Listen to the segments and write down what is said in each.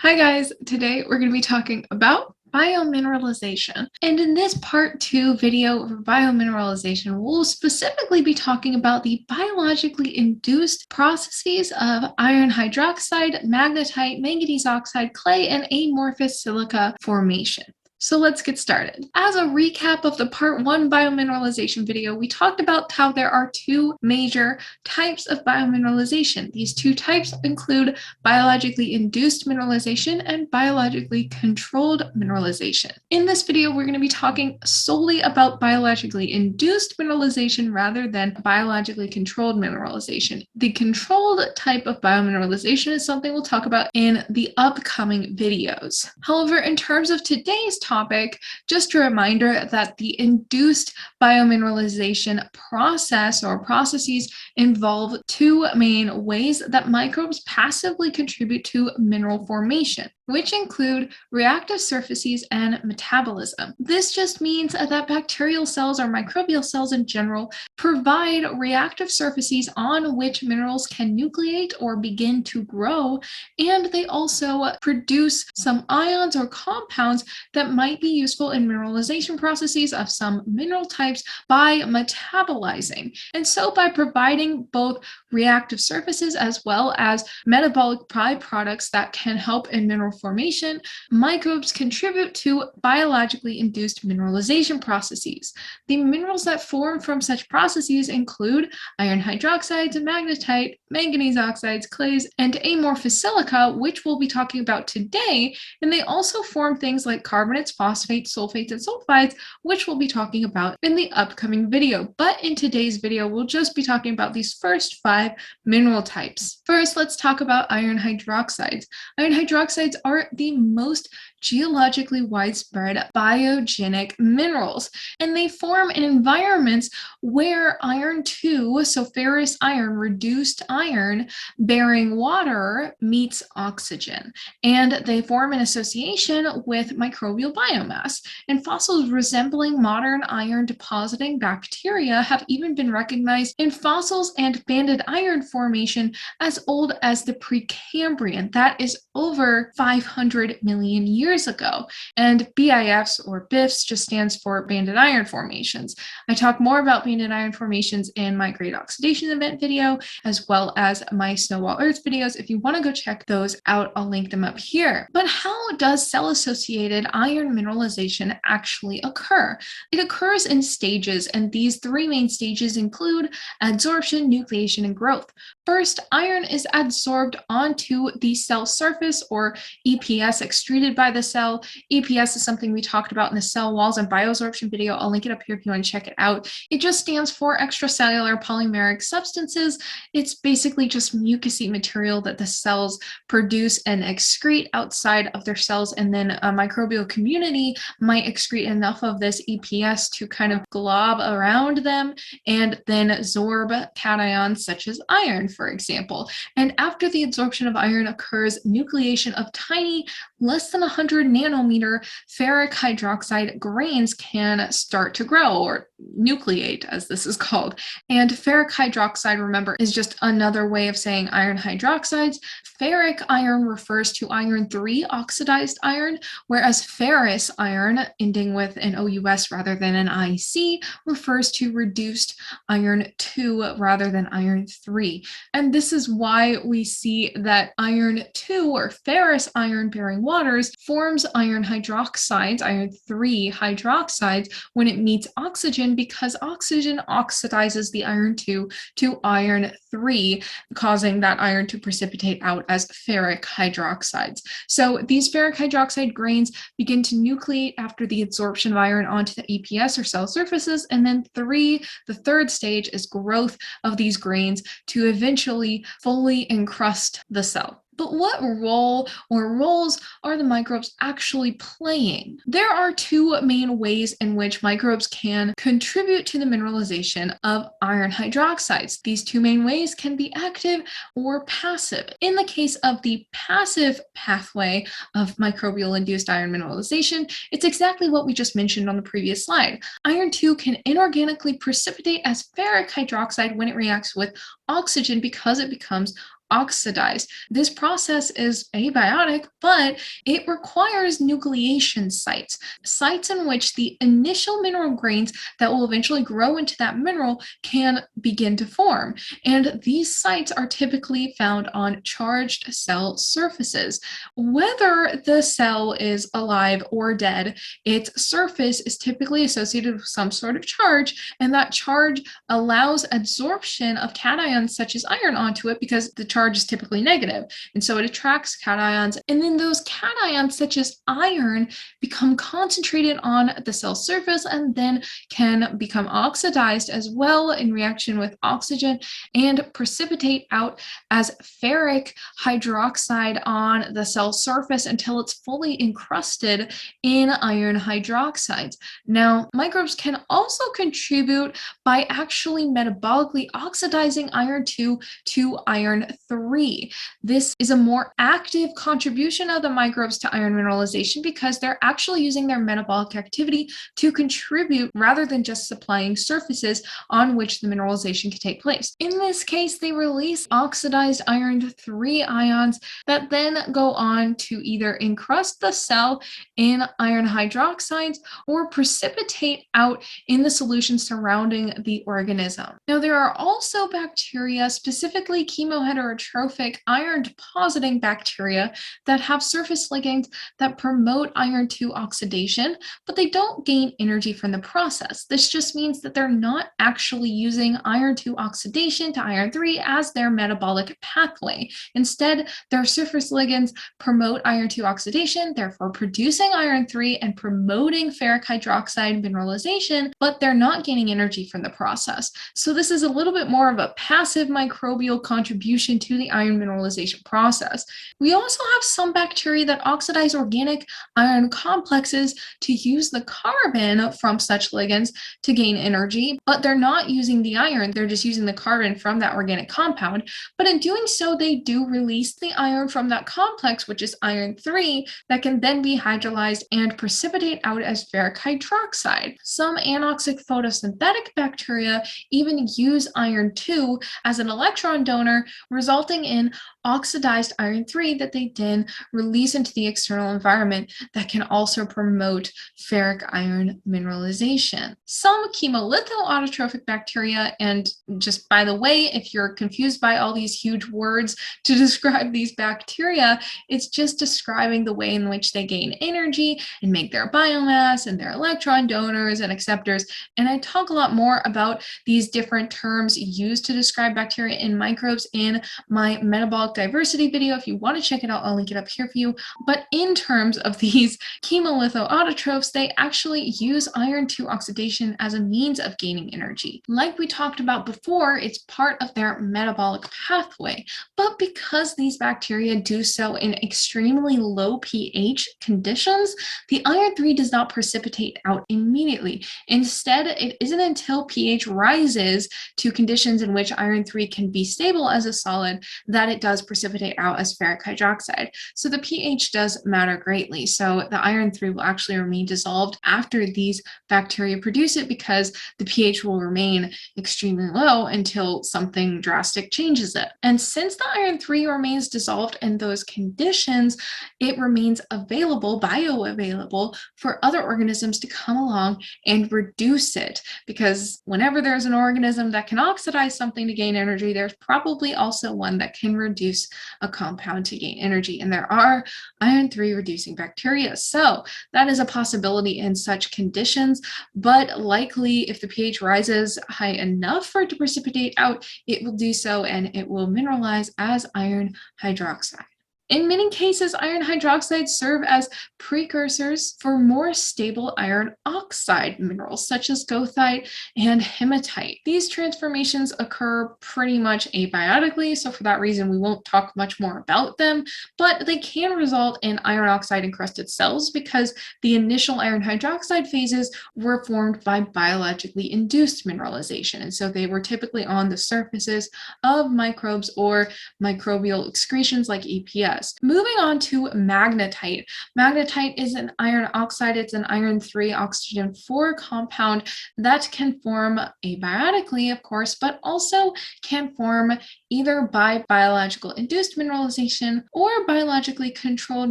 Hi guys, today we're going to be talking about biomineralization. And in this part 2 video of biomineralization, we'll specifically be talking about the biologically induced processes of iron hydroxide, magnetite, manganese oxide, clay, and amorphous silica formation. So let's get started. As a recap of the part 1 biomineralization video, we talked about how there are two major types of biomineralization. These two types include biologically induced mineralization and biologically controlled mineralization. In this video, we're going to be talking solely about biologically induced mineralization rather than biologically controlled mineralization. The controlled type of biomineralization is something we'll talk about in the upcoming videos. However, in terms of today's topic, just a reminder that the induced biomineralization process or processes involve two main ways that microbes passively contribute to mineral formation, which include reactive surfaces and metabolism. This just means that bacterial cells or microbial cells in general provide reactive surfaces on which minerals can nucleate or begin to grow, and they also produce some ions or compounds that might be useful in mineralization processes of some mineral types by metabolizing. And so by providing both reactive surfaces as well as metabolic byproducts that can help in mineral formation, microbes contribute to biologically induced mineralization processes. The minerals that form from such processes include iron hydroxides, magnetite, manganese oxides, clays, and amorphous silica, which we'll be talking about today, and they also form things like carbonates, phosphates, sulfates, and sulfides, which we'll be talking about in the upcoming video. But in today's video, we'll just be talking about these first 5 mineral types. First, let's talk about iron hydroxides. Iron hydroxides are the most geologically widespread biogenic minerals, and they form in environments where iron 2, so ferrous iron, reduced iron bearing water, meets oxygen, and they form in association with microbial biomass. And fossils resembling modern iron depositing bacteria have even been recognized in fossils and banded iron formation as old as the Precambrian. That is over 500 million years ago. And BIFs or BIFs just stands for banded iron formations. I talk more about banded iron formations in my Great Oxidation Event video, as well as my Snowball Earth videos. If you want to go check those out, I'll link them up here. But how does cell-associated iron mineralization actually occur? It occurs in stages, and these 3 main stages include adsorption, nucleation, and growth. First, iron is adsorbed onto the cell surface, or EPS, excreted by the cell. EPS is something we talked about in the cell walls and bioabsorption video. I'll link it up here if you want to check it out. It just stands for extracellular polymeric substances. It's basically just mucousy material that the cells produce and excrete outside of their cells, and then a microbial community might excrete enough of this EPS to kind of glob around them and then absorb cations such as iron, for example. And after the absorption of iron occurs nucleation of tiny, less than 100 nanometer ferric hydroxide grains can start to grow, or nucleate as this is called. And ferric hydroxide, remember, is just another way of saying iron hydroxides. Ferric iron refers to iron 3 oxidized iron, whereas ferrous iron, ending with an OUS rather than an IC, refers to reduced iron 2 rather than iron 3. And this is why we see that iron 2, or ferrous iron bearing waters, forms iron hydroxides, iron 3 hydroxides, when it meets oxygen, because oxygen oxidizes the iron 2 to iron 3, causing that iron to precipitate out as ferric hydroxides. So these ferric hydroxide grains begin to nucleate after the absorption of iron onto the EPS or cell surfaces, and then the third stage is growth of these grains to eventually fully encrust the cell. But what role or roles are the microbes actually playing? There are 2 main ways in which microbes can contribute to the mineralization of iron hydroxides. These 2 main ways can be active or passive. In the case of the passive pathway of microbial-induced iron mineralization, it's exactly what we just mentioned on the previous slide. Iron 2 can inorganically precipitate as ferric hydroxide when it reacts with oxygen because it becomes oxidized. This process is abiotic, but it requires nucleation sites, sites in which the initial mineral grains that will eventually grow into that mineral can begin to form. And these sites are typically found on charged cell surfaces. Whether the cell is alive or dead, its surface is typically associated with some sort of charge, and that charge allows absorption of cations such as iron onto it because the charge is typically negative. And so it attracts cations, and then those cations, such as iron, become concentrated on the cell surface and then can become oxidized as well in reaction with oxygen and precipitate out as ferric hydroxide on the cell surface until it's fully encrusted in iron hydroxides. Now, microbes can also contribute by actually metabolically oxidizing iron 2 to iron 3. This is a more active contribution of the microbes to iron mineralization because they're actually using their metabolic activity to contribute rather than just supplying surfaces on which the mineralization can take place. In this case, they release oxidized iron 3 ions that then go on to either encrust the cell in iron hydroxides or precipitate out in the solution surrounding the organism. Now, there are also bacteria, specifically chemoheterotrophic iron depositing bacteria, that have surface ligands that promote iron 2 oxidation, but they don't gain energy from the process. This just means that they're not actually using iron 2 oxidation to iron 3 as their metabolic pathway. Instead, their surface ligands promote iron 2 oxidation, therefore producing iron 3 and promoting ferric hydroxide mineralization, but they're not gaining energy from the process. So this is a little bit more of a passive microbial contribution to the iron mineralization process. We also have some bacteria that oxidize organic iron complexes to use the carbon from such ligands to gain energy, but they're not using the iron, they're just using the carbon from that organic compound. But in doing so, they do release the iron from that complex, which is iron 3, that can then be hydrolyzed and precipitate out as ferric hydroxide. Some anoxic photosynthetic bacteria even use iron 2 as an electron donor, resulting in oxidized iron 3 that they then release into the external environment that can also promote ferric iron mineralization. Some chemolithoautotrophic bacteria, and just by the way, if you're confused by all these huge words to describe these bacteria, it's just describing the way in which they gain energy and make their biomass and their electron donors and acceptors. And I talk a lot more about these different terms used to describe bacteria and microbes in my metabolic diversity video. If you want to check it out, I'll link it up here for you. But in terms of these chemolithoautotrophs, they actually use iron 2 oxidation as a means of gaining energy. Like we talked about before, it's part of their metabolic pathway. But because these bacteria do so in extremely low pH conditions, the iron 3 does not precipitate out immediately. Instead, it isn't until pH rises to conditions in which iron 3 can be stable as a solid that it does precipitate out as ferric hydroxide. So the pH does matter greatly. So the iron 3 will actually remain dissolved after these bacteria produce it because the pH will remain extremely low until something drastic changes it. And since the iron 3 remains dissolved in those conditions, it remains available, bioavailable, for other organisms to come along and reduce it. Because whenever there's an organism that can oxidize something to gain energy, there's probably also one that can reduce a compound to gain energy. And there are iron 3 reducing bacteria. So that is a possibility in such conditions, but likely if the pH rises high enough for it to precipitate out, it will do so and it will mineralize as iron hydroxide. In many cases, iron hydroxides serve as precursors for more stable iron oxide minerals, such as goethite and hematite. These transformations occur pretty much abiotically, so for that reason, we won't talk much more about them, but they can result in iron oxide encrusted cells because the initial iron hydroxide phases were formed by biologically induced mineralization, and so they were typically on the surfaces of microbes or microbial excretions like EPS. process. Moving on to magnetite. Magnetite is an iron oxide. It's an iron 3 oxygen 4 compound that can form abiotically, of course, but also can form either by biological induced mineralization or biologically controlled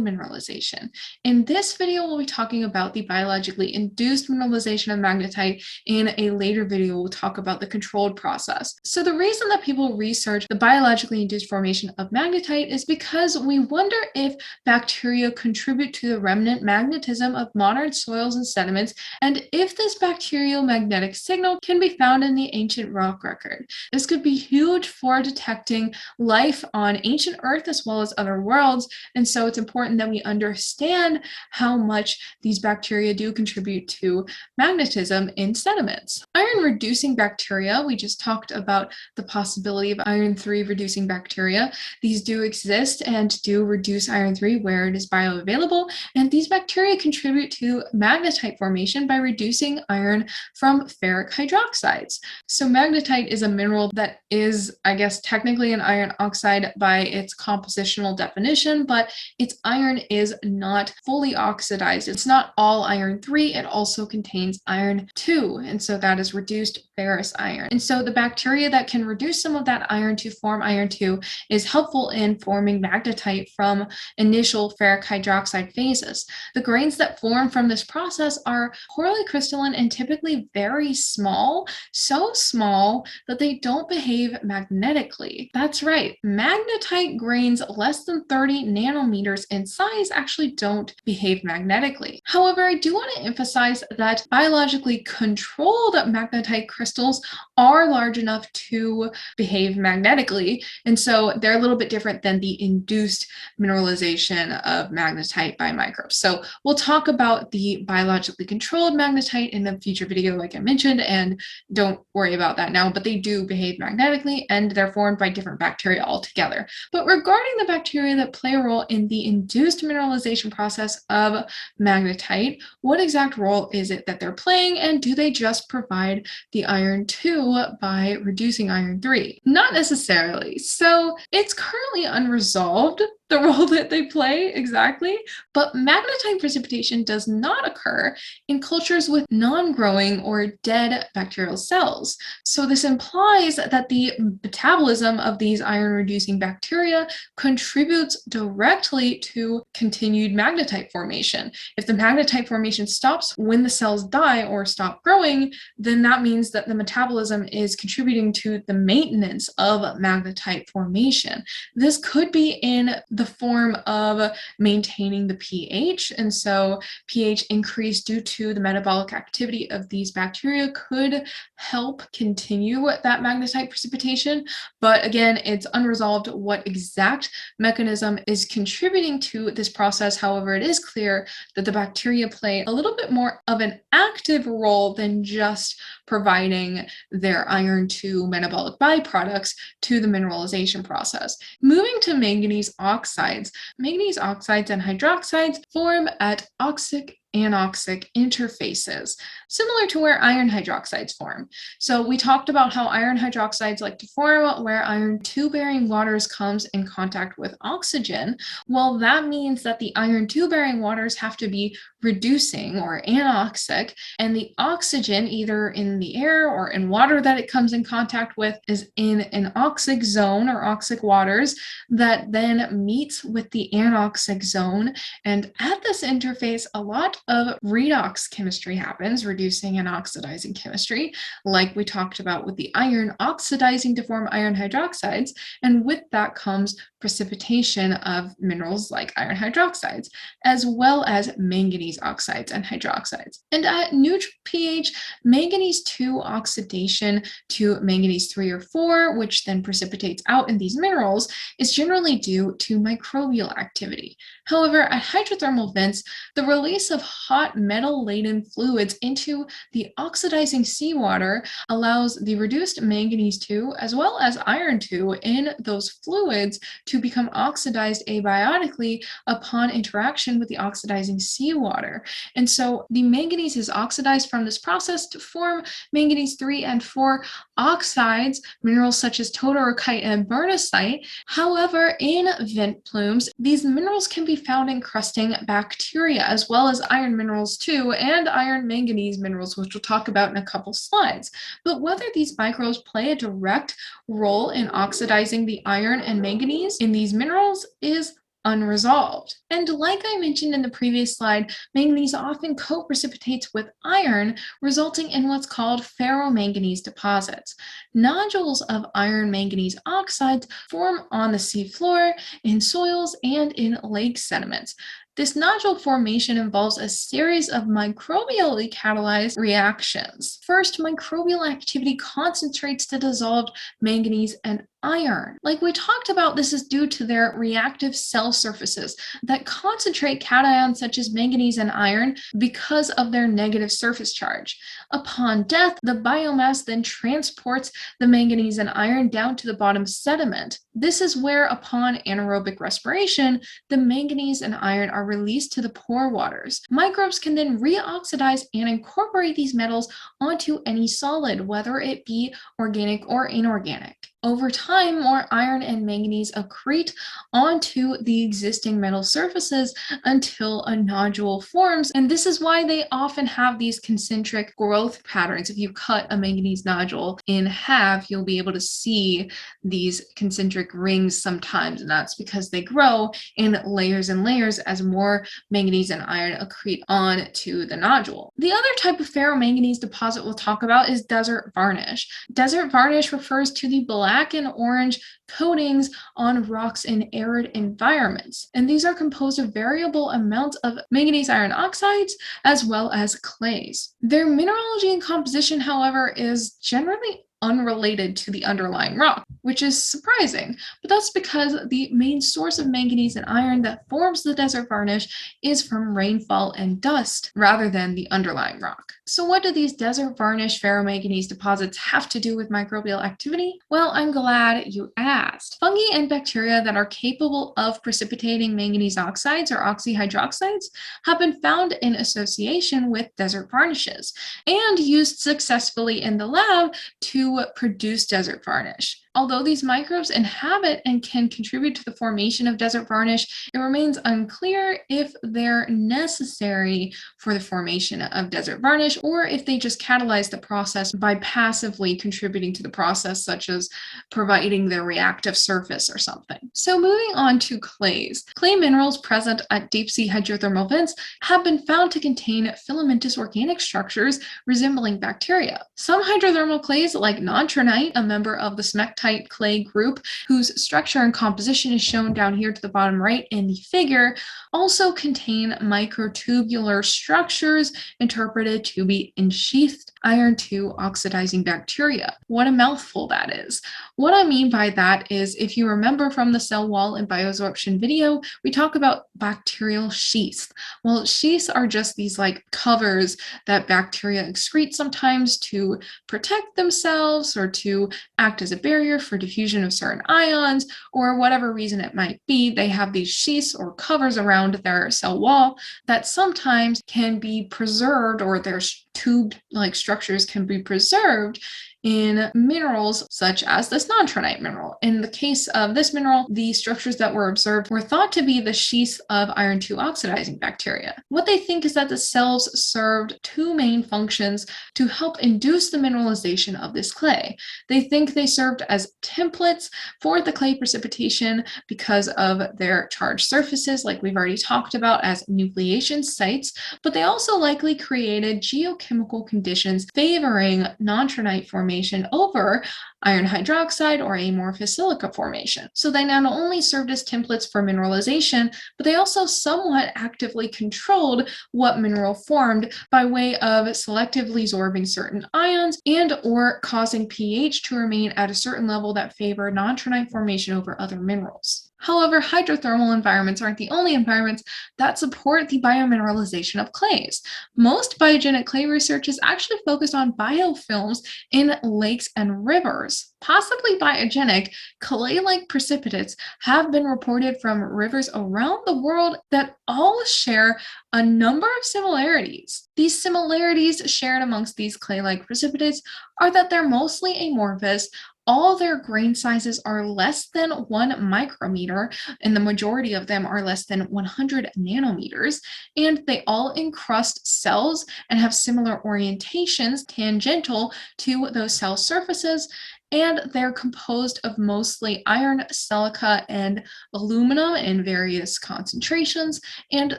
mineralization. In this video, we'll be talking about the biologically induced mineralization of magnetite. In a later video, we'll talk about the controlled process. So the reason that people research the biologically induced formation of magnetite is because we wonder if bacteria contribute to the remnant magnetism of modern soils and sediments, and if this bacterial magnetic signal can be found in the ancient rock record. This could be huge for detecting life on ancient Earth as well as other worlds, and so it's important that we understand how much these bacteria do contribute to magnetism in sediments. Iron-reducing bacteria, we just talked about the possibility of iron 3 reducing bacteria. These do exist and do reduce iron 3 where it is bioavailable, and these bacteria contribute to magnetite formation by reducing iron from ferric hydroxides. So magnetite is a mineral that is, I guess, technically an iron oxide by its compositional definition, but its iron is not fully oxidized. It's not all iron 3, it also contains iron 2, and so that is reduced ferrous iron. And so the bacteria that can reduce some of that iron to form iron 2 is helpful in forming magnetite from initial ferric hydroxide phases. The grains that form from this process are poorly crystalline and typically very small, so small that they don't behave magnetically. That's right, magnetite grains less than 30 nanometers in size actually don't behave magnetically. However, I do want to emphasize that biologically controlled magnetite crystals are large enough to behave magnetically, and so they're a little bit different than the induced mineralization of magnetite by microbes. So we'll talk about the biologically controlled magnetite in a future video, like I mentioned, and don't worry about that now, but they do behave magnetically and they're formed by different bacteria altogether. But regarding the bacteria that play a role in the induced mineralization process of magnetite, what exact role is it that they're playing, and do they just provide the iron 2 by reducing iron 3? Not necessarily. So it's currently unresolved, the role that they play exactly, but magnetite precipitation does not occur in cultures with non-growing or dead bacterial cells. So this implies that the metabolism of these iron-reducing bacteria contributes directly to continued magnetite formation. If the magnetite formation stops when the cells die or stop growing, then that means that the metabolism is contributing to the maintenance of magnetite formation. This could be in the form of maintaining the pH, and so pH increase due to the metabolic activity of these bacteria could help continue that magnetite precipitation. But again, it's unresolved what exact mechanism is contributing to this process. However, it is clear that the bacteria play a little bit more of an active role than just providing their iron 2 metabolic byproducts to the mineralization process. Moving to manganese oxides and hydroxides form at oxic anoxic interfaces, similar to where iron hydroxides form. So we talked about how iron hydroxides like to form where iron 2-bearing waters comes in contact with oxygen. Well, that means that the iron 2-bearing waters have to be reducing or anoxic, and the oxygen, either in the air or in water that it comes in contact with, is in an oxic zone or oxic waters that then meets with the anoxic zone. And at this interface, a lot of redox chemistry happens, reducing and oxidizing chemistry, like we talked about with the iron oxidizing to form iron hydroxides, and with that comes precipitation of minerals like iron hydroxides, as well as manganese oxides and hydroxides. And at neutral pH, manganese 2 oxidation to manganese 3 or 4, which then precipitates out in these minerals, is generally due to microbial activity. However, at hydrothermal vents, the release of hot metal-laden fluids into the oxidizing seawater allows the reduced manganese 2 as well as iron 2 in those fluids to become oxidized abiotically upon interaction with the oxidizing seawater. And so the manganese is oxidized from this process to form manganese 3 and 4 oxides, minerals such as todorokite and bernacite. However, in vent plumes, these minerals can be found encrusting bacteria, as well as iron minerals too, and iron manganese minerals, which we'll talk about in a couple slides. But whether these microbes play a direct role in oxidizing the iron and manganese in these minerals is unresolved. And like I mentioned in the previous slide, manganese often co-precipitates with iron, resulting in what's called ferromanganese deposits. Nodules of iron manganese oxides form on the seafloor, in soils, and in lake sediments. This nodule formation involves a series of microbially catalyzed reactions. First, microbial activity concentrates the dissolved manganese and iron. Like we talked about, this is due to their reactive cell surfaces that concentrate cations such as manganese and iron because of their negative surface charge. Upon death, the biomass then transports the manganese and iron down to the bottom sediment. This is where, upon anaerobic respiration, the manganese and iron are released to the pore waters. Microbes can then reoxidize and incorporate these metals onto any solid, whether it be organic or inorganic. Over time, more iron and manganese accrete onto the existing metal surfaces until a nodule forms, and this is why they often have these concentric growth patterns. If you cut a manganese nodule in half, you'll be able to see these concentric rings sometimes, and that's because they grow in layers and layers as more manganese and iron accrete onto the nodule. The other type of ferromanganese deposit we'll talk about is desert varnish. Desert varnish refers to the black and orange coatings on rocks in arid environments, and these are composed of variable amounts of manganese iron oxides as well as clays. Their mineralogy and composition, however, is generally unrelated to the underlying rock, which is surprising, but that's because the main source of manganese and iron that forms the desert varnish is from rainfall and dust rather than the underlying rock. So what do these desert varnish ferromanganese deposits have to do with microbial activity? Well, I'm glad you asked. Fungi and bacteria that are capable of precipitating manganese oxides or oxyhydroxides have been found in association with desert varnishes and used successfully in the lab to produce desert varnish. Although these microbes inhabit and can contribute to the formation of desert varnish, it remains unclear if they're necessary for the formation of desert varnish or if they just catalyze the process by passively contributing to the process, such as providing their reactive surface or something. So moving on to clays. Clay minerals present at deep sea hydrothermal vents have been found to contain filamentous organic structures resembling bacteria. Some hydrothermal clays, like nontronite, a member of the smectite clay group, whose structure and composition is shown down here to the bottom right in the figure, also contain microtubular structures interpreted to be ensheathed iron-2 oxidizing bacteria. What a mouthful that is. What I mean by that is, if you remember from the cell wall and bioabsorption video, we talk about bacterial sheaths. Well, sheaths are just these like covers that bacteria excrete sometimes to protect themselves or to act as a barrier for diffusion of certain ions, or whatever reason it might be. They have these sheaths or covers around their cell wall that sometimes can be preserved, or their tube-like structures can be preserved in minerals such as this nontronite mineral. In the case of this mineral, the structures that were observed were thought to be the sheaths of iron-2 oxidizing bacteria. What they think is that the cells served two main functions to help induce the mineralization of this clay. They think they served as templates for the clay precipitation because of their charged surfaces, like we've already talked about, as nucleation sites, but they also likely created geochemical conditions favoring nontronite formation over iron hydroxide or amorphous silica formation. So they not only served as templates for mineralization, but they also somewhat actively controlled what mineral formed by way of selectively sorbing certain ions and or causing pH to remain at a certain level that favored nontronite formation over other minerals. However, hydrothermal environments aren't the only environments that support the biomineralization of clays. Most biogenic clay research is actually focused on biofilms in lakes and rivers. Possibly biogenic, clay-like precipitates have been reported from rivers around the world that all share a number of similarities. These similarities shared amongst these clay-like precipitates are that they're mostly amorphous. All their grain sizes are less than 1 micrometer, and the majority of them are less than 100 nanometers, and they all encrust cells and have similar orientations tangential to those cell surfaces, and they're composed of mostly iron, silica, and aluminum in various concentrations, and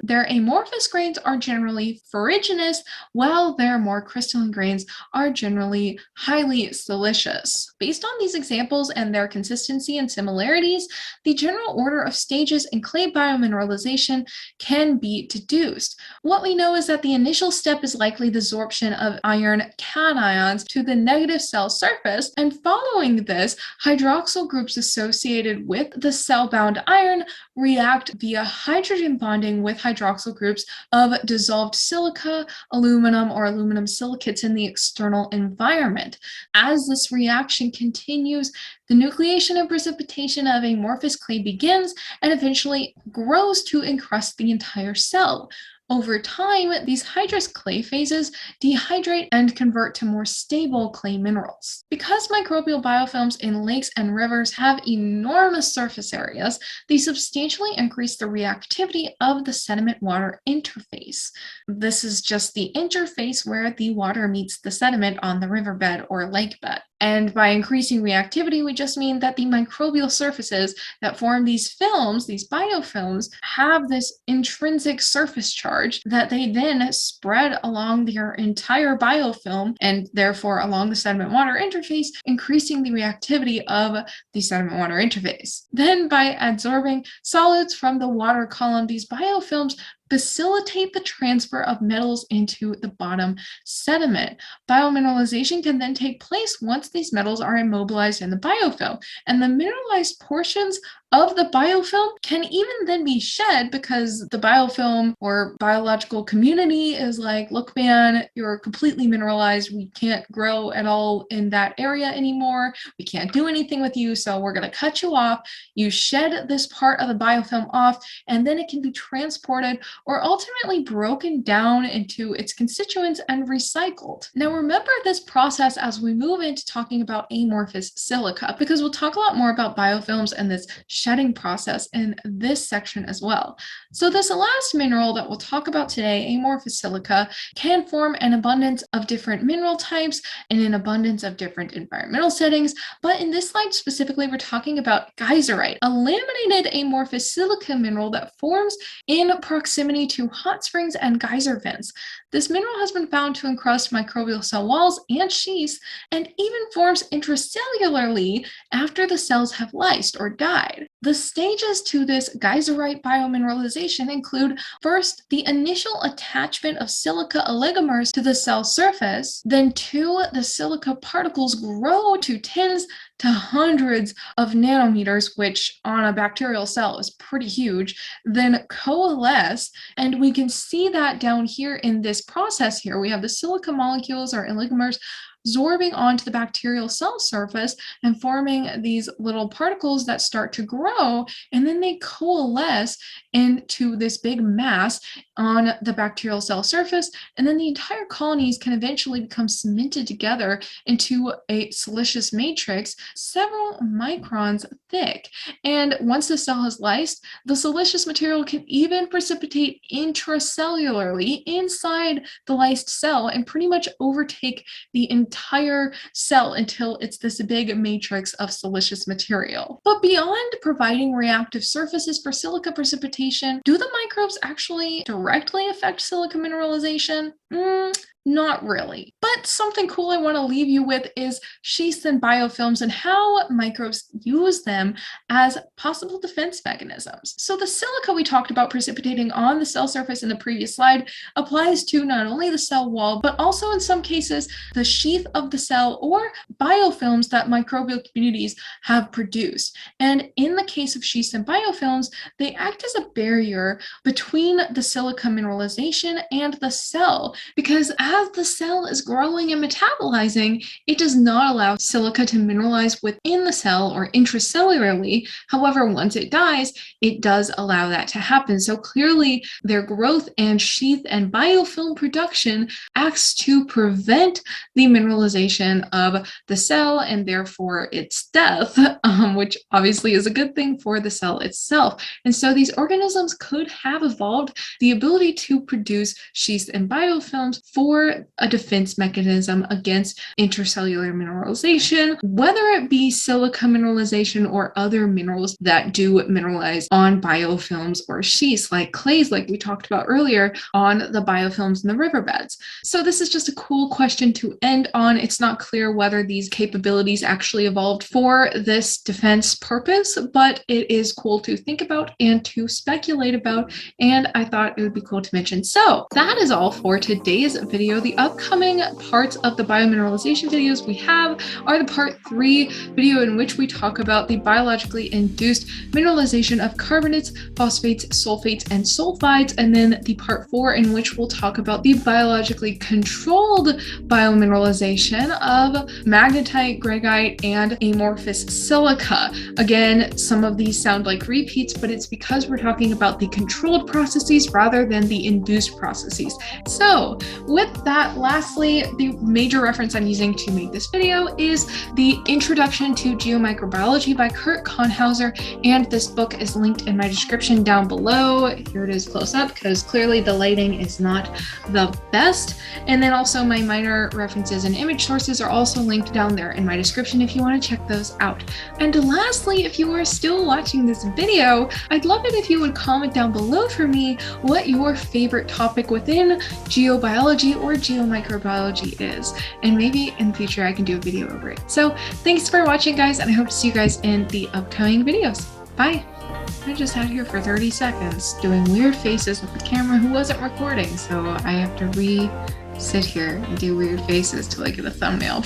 their amorphous grains are generally ferruginous, while their more crystalline grains are generally highly silicious. Based on these examples and their consistency and similarities, the general order of stages in clay biomineralization can be deduced. What we know is that the initial step is likely the absorption of iron cations to the negative cell surface, and following this, hydroxyl groups associated with the cell-bound iron react via hydrogen bonding with hydroxyl groups of dissolved silica, aluminum, or aluminum silicates in the external environment. As this reaction continues, the nucleation and precipitation of amorphous clay begins and eventually grows to encrust the entire cell. Over time, these hydrous clay phases dehydrate and convert to more stable clay minerals. Because microbial biofilms in lakes and rivers have enormous surface areas, they substantially increase the reactivity of the sediment-water interface. This is just the interface where the water meets the sediment on the riverbed or lake bed. And by increasing reactivity, we just mean that the microbial surfaces that form these films, these biofilms, have this intrinsic surface charge that they then spread along their entire biofilm and therefore along the sediment water interface, increasing the reactivity of the sediment water interface. Then, by absorbing solids from the water column, these biofilms facilitate the transfer of metals into the bottom sediment. Biomineralization can then take place once these metals are immobilized in the biofilm, and the mineralized portions of the biofilm can even then be shed because the biofilm or biological community is like, look, man, you're completely mineralized. We can't grow at all in that area anymore. We can't do anything with you, so we're going to cut you off. You shed this part of the biofilm off, and then it can be transported or ultimately broken down into its constituents and recycled. Now, remember this process as we move into talking about amorphous silica, because we'll talk a lot more about biofilms and this shedding process in this section as well. So this last mineral that we'll talk about today, amorphous silica, can form an abundance of different mineral types and an abundance of different environmental settings, but in this slide specifically, we're talking about geyserite, a laminated amorphous silica mineral that forms in proximity to hot springs and geyser vents. This mineral has been found to encrust microbial cell walls and sheaths, and even forms intracellularly after the cells have lysed or died. The stages to this geyserite biomineralization include, first, the initial attachment of silica oligomers to the cell surface, then two, the silica particles grow to tens to hundreds of nanometers, which on a bacterial cell is pretty huge, then coalesce. And we can see that down here in this process here. We have the silica molecules or oligomers absorbing onto the bacterial cell surface and forming these little particles that start to grow, and then they coalesce into this big mass on the bacterial cell surface, and then the entire colonies can eventually become cemented together into a siliceous matrix several microns thick. And once the cell has lysed, the siliceous material can even precipitate intracellularly inside the lysed cell and pretty much overtake the entire cell until it's this big matrix of siliceous material. But beyond providing reactive surfaces for silica precipitation, do the microbes actually directly affect silica mineralization? Not really. But something cool I want to leave you with is sheaths and biofilms and how microbes use them as possible defense mechanisms. So the silica we talked about precipitating on the cell surface in the previous slide applies to not only the cell wall, but also in some cases the sheath of the cell or biofilms that microbial communities have produced. And in the case of sheaths and biofilms, they act as a barrier between the silica mineralization and the cell, because as the cell is growing and metabolizing, it does not allow silica to mineralize within the cell or intracellularly. However, once it dies, it does allow that to happen. So clearly, their growth and sheath and biofilm production acts to prevent the mineralization of the cell and therefore its death, which obviously is a good thing for the cell itself. And so these organisms could have evolved the ability to produce sheaths and biofilms for a defense mechanism against intercellular mineralization, whether it be silica mineralization or other minerals that do mineralize on biofilms or sheaths, like clays, like we talked about earlier, on the biofilms in the riverbeds. So this is just a cool question to end on. It's not clear whether these capabilities actually evolved for this defense purpose, but it is cool to think about and to speculate about, and I thought it would be cool to mention. So that is all for today's video. The upcoming parts of the biomineralization videos we have are the part 3 video in which we talk about the biologically induced mineralization of carbonates, phosphates, sulfates, and sulfides, and then the part 4 in which we'll talk about the biologically controlled biomineralization of magnetite, greigite, and amorphous silica. Again, some of these sound like repeats, but it's because we're talking about the controlled processes rather than the induced processes. So with that, lastly, the major reference I'm using to make this video is the Introduction to Geomicrobiology by Kurt Konhauser, and this book is linked in my description down below. Here it is close up because clearly the lighting is not the best. And then also my minor references and image sources are also linked down there in my description if you want to check those out. And lastly, if you are still watching this video, I'd love it if you would comment down below for me what your favorite topic within geobiology or geomicrobiology is, and maybe in the future I can do a video over it. So thanks for watching, guys, and I hope to see you guys in the upcoming videos. Bye. I just sat here for 30 seconds doing weird faces with the camera who wasn't recording, so I have to sit here and do weird faces till I get a thumbnail.